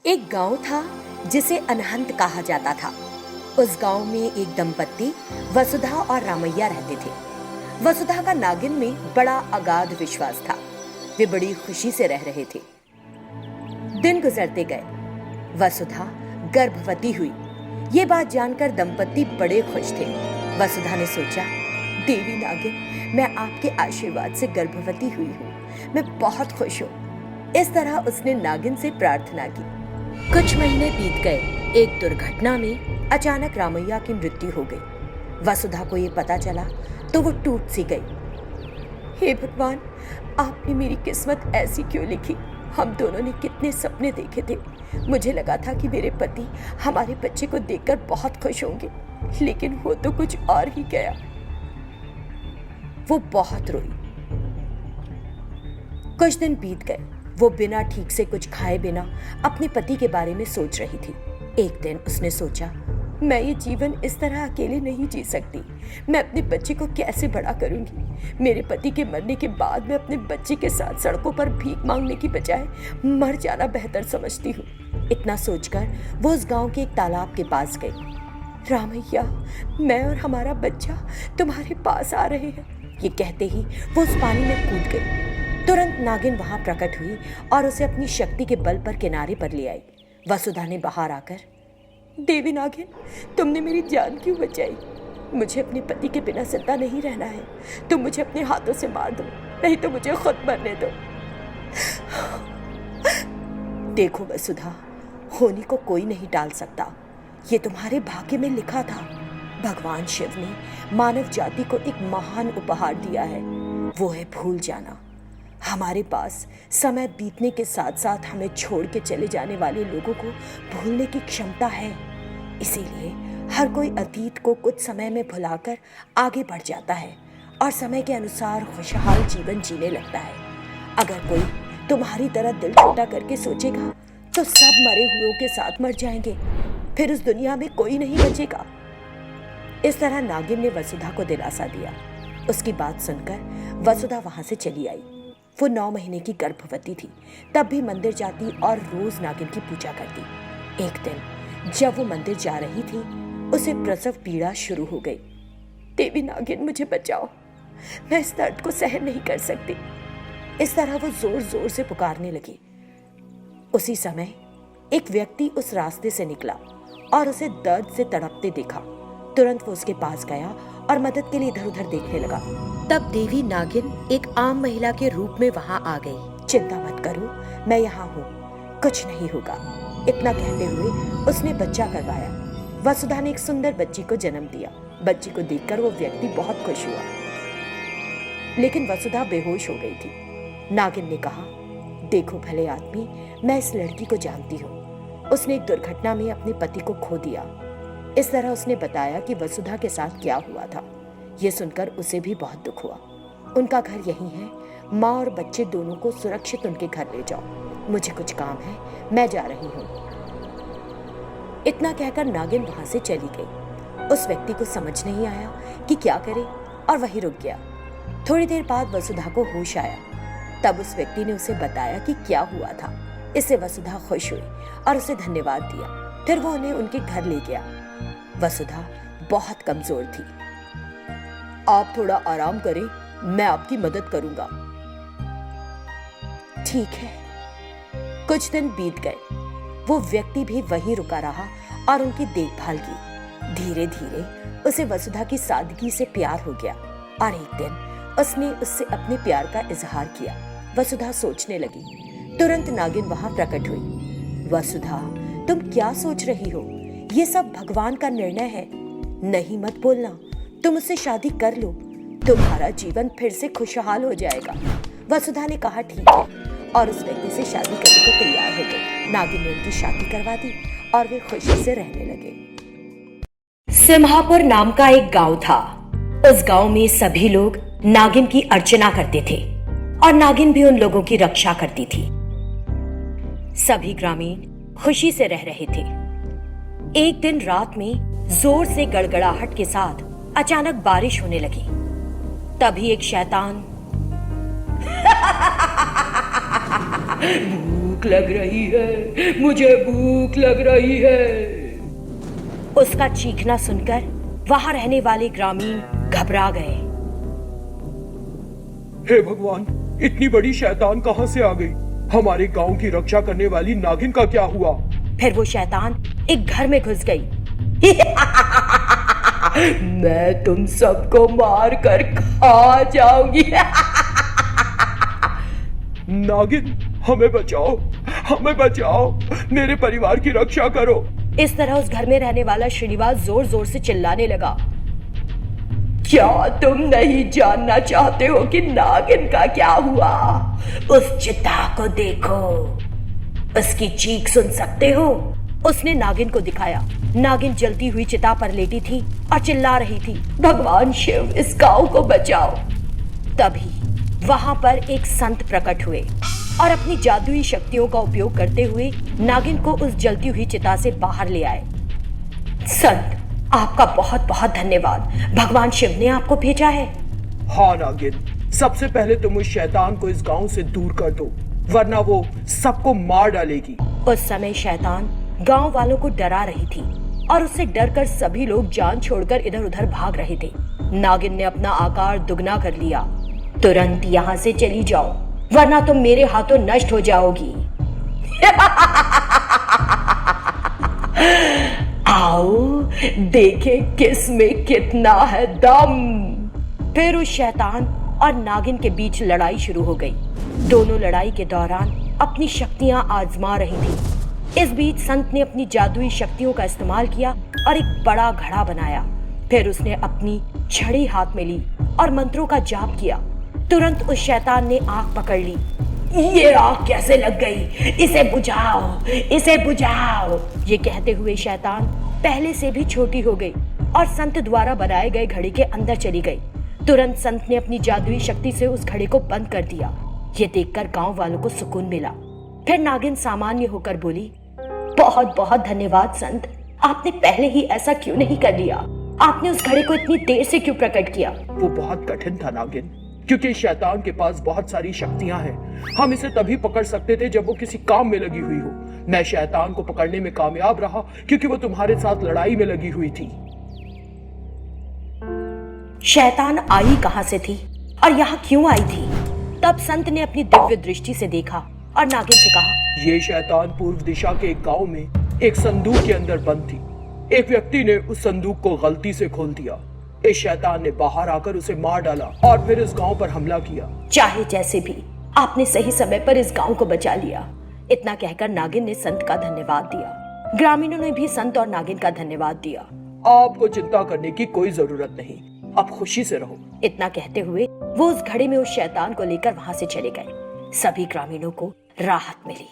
एक गांव था जिसे अनहंत कहा जाता था। उस गांव में एक दंपत्ति वसुधा और रामैया रहते थे। वसुधा का नागिन में बड़ा अगाध विश्वास था। वे बड़ी खुशी से रह रहे थे। दिन गुजरते गए। वसुधा गर्भवती हुई। ये बात जानकर दंपत्ति बड़े खुश थे। वसुधा ने सोचा, देवी नागिन, मैं आपके आशीर्वाद से गर्भवती हुई हूँ। मैं बहुत खुश हूँ। इस तरह उसने नागिन से प्रार्थना की। कुछ महीने बीत गए। एक दुर्घटना में अचानक रामैया की मृत्यु हो गई। वसुधा को ये पता चला तो वो टूट सी गई। हे भगवान, आपने मेरी किस्मत ऐसी क्यों लिखी? हम दोनों ने कितने सपने देखे थे। मुझे लगा था कि मेरे पति हमारे बच्चे को देखकर बहुत खुश होंगे, लेकिन वो तो कुछ और ही गया। वो बहुत रोई। कुछ दिन बीत गए। वो बिना ठीक से कुछ खाए बिना अपने पति के बारे में सोच रही थी। एक दिन उसने सोचा, मैं ये जीवन इस तरह अकेले नहीं जी सकती। मैं अपने बच्चे को कैसे बड़ा करूंगी? मेरे पति के मरने के बाद मैं अपने बच्चे के साथ सड़कों पर भीख मांगने की बजाय मर जाना बेहतर समझती हूँ। इतना सोचकर वो उस गांव के एक तालाब के पास गई। रामैया, मैं और हमारा बच्चा तुम्हारे पास आ रहे हैं। ये कहते ही वो उस पानी में कूद गई। तुरंत नागिन वहां प्रकट हुई और उसे अपनी शक्ति के बल पर किनारे पर ले आई। वसुधा ने बाहर आकर, देवी नागिन, तुमने मेरी जान क्यों बचाई? मुझे अपने पति के बिना जिंदा नहीं रहना है। तुम मुझे अपने हाथों से मार दो, नहीं तो मुझे खुद मरने दो। देखो वसुधा, होनी को कोई नहीं टाल सकता। ये तुम्हारे भाग्य में लिखा था। भगवान शिव ने मानव जाति को एक महान उपहार दिया है, वो है भूल जाना। हमारे पास समय बीतने के साथ साथ हमें छोड़ के चले जाने वाले लोगों को भूलने की क्षमता है। इसीलिए हर कोई अतीत को कुछ समय में भुलाकर आगे बढ़ जाता है और समय के अनुसार खुशहाल जीवन जीने लगता है। अगर कोई तुम्हारी तरह दिल छोटा करके सोचेगा तो सब मरे हुओं के साथ मर जाएंगे, फिर उस दुनिया में कोई नहीं बचेगा। इस तरह नागिन ने वसुधा को दिलासा दिया। उसकी बात सुनकर वसुधा वहां से चली आई। वो 9 महीने की गर्भवती थी, तब भी मंदिर जाती और रोज नागिन की पूजा करती। एक दिन जब वो मंदिर जा रही थी, उसे प्रसव पीड़ा शुरू हो गई। देवी नागिन, मुझे बचाओ, मैं इस दर्द को सहन नहीं कर सकती। इस तरह वो जोर जोर से पुकारने लगी। उसी समय एक व्यक्ति उस रास्ते से निकला और उसे दर्द से तड़पते देखा। तुरंत वो उसके पास गया और मदद के लिए इधर उधर देखने लगा। तब देवी नागिन एक आम महिला के रूप में वहां आ गई। चिंता मत करो, मैं यहाँ हूँ, कुछ नहीं होगा। इतना कहते हुए उसने बच्चा करवाया। वसुधा ने एक सुंदर बच्ची को जन्म दिया। बच्ची को देखकर वो व्यक्ति बहुत खुश हुआ, लेकिन वसुधा बेहोश हो गई थी। नागिन ने कहा, देखो भले आदमी, मैं इस लड़की को जानती हूँ। उसने एक दुर्घटना में अपने पति को खो दिया। इस तरह उसने बताया कि वसुधा के साथ क्या हुआ था। ये सुनकर उसे भी बहुत दुख हुआ। उनका घर यहीं है। माँ और बच्चे दोनों को सुरक्षित उनके घर ले जाओ। मुझे कुछ काम है, मैं जा रही हूँ। इतना कहकर नागिन वहां से चली गई। उस व्यक्ति को समझ नहीं आया कि क्या करे और वहीं रुक गया। थोड़ी देर बाद वसुधा को होश आया। तब उस व्यक्ति ने उसे बताया कि क्या हुआ था। इससे वसुधा खुश हुई और उसे धन्यवाद दिया। फिर वो उन्हें उनके घर ले गया। वसुधा बहुत कमजोर थी। आप थोड़ा आराम करें, मैं आपकी मदद करूंगा। ठीक है। कुछ दिन बीत गए। वो व्यक्ति भी वहीं रुका रहा और उनकी देखभाल की। धीरे धीरे उसे वसुधा की सादगी से प्यार हो गया और एक दिन उसने उससे अपने प्यार का इजहार किया। वसुधा सोचने लगी। तुरंत नागिन वहां प्रकट हुई। वसुधा, तुम क्या सोच रही हो? ये सब भगवान का निर्णय है। नहीं मत बोलना, तुम उससे शादी कर लो, तुम्हारा जीवन फिर से खुशहाल हो जाएगा। वसुधा ने कहा, ठीक है, और उस व्यक्ति से शादी करने को तैयार हो गई। नागिन ने उनकी शादी करवा दी और वे खुशी से रहने लगे। सिम्हापुर नाम का एक गांव था। उस गांव में सभी लोग नागिन की अर्चना करते थे और नागिन भी उन लोगों की रक्षा करती थी। सभी ग्रामीण खुशी से रह रहे थे। एक दिन रात में जोर से गड़गड़ाहट के साथ अचानक बारिश होने लगी। तभी एक शैतान भूख लग रही है, मुझे भूख लग रही है। उसका चीखना सुनकर वहां रहने वाले ग्रामीण घबरा गए। हे भगवान, इतनी बड़ी शैतान कहां से आ गई? हमारे गांव की रक्षा करने वाली नागिन का क्या हुआ? फिर वो शैतान एक घर में घुस गई। मैं तुम सबको मार कर खा जाऊंगी। नागिन, हमें बचाओ, हमें बचाओ, मेरे परिवार की रक्षा करो। इस तरह उस घर में रहने वाला श्रीनिवास जोर जोर से चिल्लाने लगा। क्या तुम नहीं जानना चाहते हो कि नागिन का क्या हुआ? उस चिता को देखो, उसकी चीख सुन सकते हो? उसने नागिन को दिखाया। नागिन जलती हुई चिता पर लेटी थी और चिल्ला रही थी, भगवान शिव, इस गांव को बचाओ। तभी वहां पर एक संत प्रकट हुए और अपनी जादुई शक्तियों का उपयोग करते हुए नागिन को उस जलती हुई चिता से बाहर ले आए। संत, आपका बहुत बहुत धन्यवाद। भगवान शिव ने आपको भेजा है। हाँ नागिन, सबसे पहले तुम उस शैतान को इस गांव से दूर कर दो, वरना वो सबको मार डालेगी। उस समय शैतान गांव वालों को डरा रही थी और उससे डरकर सभी लोग जान छोड़कर इधर उधर भाग रहे थे। नागिन ने अपना आकार दुगना कर लिया। तुरंत यहाँ से चली जाओ, वरना तुम मेरे हाथों नष्ट हो जाओगी। आओ देखे किस में कितना है दम। फिर उस शैतान और नागिन के बीच लड़ाई शुरू हो गई। दोनों लड़ाई के दौरान अपनी शक्तियां आजमा रही थी। इस बीच संत ने अपनी जादुई शक्तियों का इस्तेमाल किया और एक बड़ा घड़ा बनाया। फिर उसने अपनी छड़ी हाथ में ली और मंत्रों का जाप किया। तुरंत उस शैतान ने आग पकड़ ली। ये आग कैसे लग गई? इसे बुझाओ, इसे बुझाओ। ये कहते हुए शैतान पहले से भी छोटी हो गई और संत द्वारा बनाए गए घड़े के अंदर चली गई। तुरंत संत ने अपनी जादुई शक्ति से उस घड़े को बंद कर दिया। ये देखकर गांव वालों को सुकून मिला। फिर नागिन सामान्य होकर बोली, बहुत बहुत धन्यवाद संत, आपने पहले ही ऐसा क्यों नहीं कर लिया? आपने उस घड़े को इतनी देर से क्यों प्रकट किया? वो बहुत कठिन था नागिन, क्योंकि शैतान के पास बहुत सारी शक्तियां हैं। हम इसे तभी पकड़ सकते थे जब वो किसी काम में लगी हुई हो। मैं शैतान को पकड़ने में कामयाब रहा क्योंकि वो तुम्हारे साथ लड़ाई में लगी हुई थी। शैतान आई कहां से थी और यहाँ क्यों आई थी? तब संत ने अपनी दिव्य दृष्टि से देखा और नागिन से कहा, ये शैतान पूर्व दिशा के एक गांव में एक संदूक के अंदर बंद थी। एक व्यक्ति ने उस संदूक को गलती से खोल दिया। इस शैतान ने बाहर आकर उसे मार डाला और फिर इस गांव पर हमला किया। चाहे जैसे भी, आपने सही समय पर इस गांव को बचा लिया। इतना कहकर नागिन ने संत का धन्यवाद दिया। ग्रामीणों ने भी संत और नागिन का धन्यवाद दिया। आपको चिंता करने की कोई जरूरत नहीं, आप खुशी से रहो। इतना कहते हुए वो उस घड़े में उस शैतान को लेकर वहां से चले गए। सभी ग्रामीणों को राहत मिली।